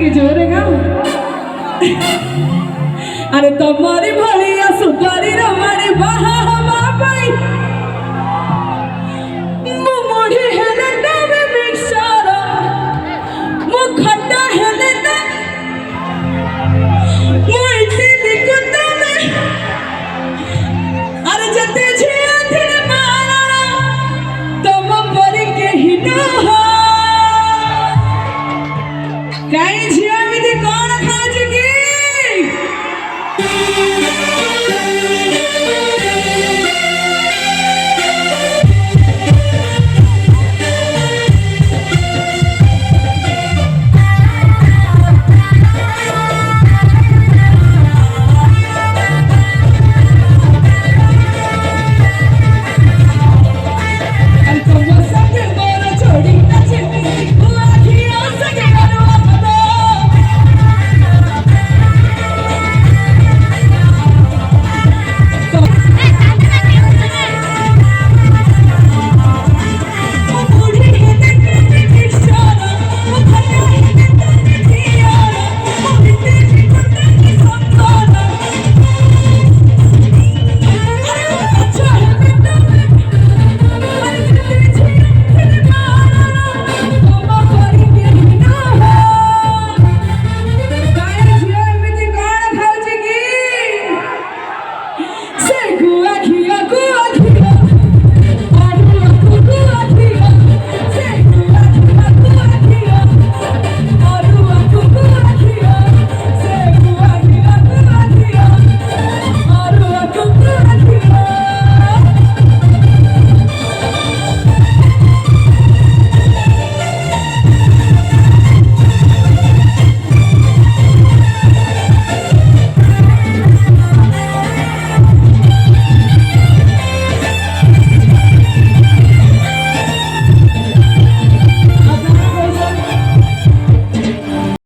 जोरे गाओ अरे तुम्हारी भलिया सुतारी रमारी बाहा हमा पाई मु मोढ़ी हेले डबे मिक्सर मु खट्टा हेले ना मु इडली कुत्ता में अरे जते झिया थिरे मारा तुम परी के ही न हो काई झिया विधि कौन खाज की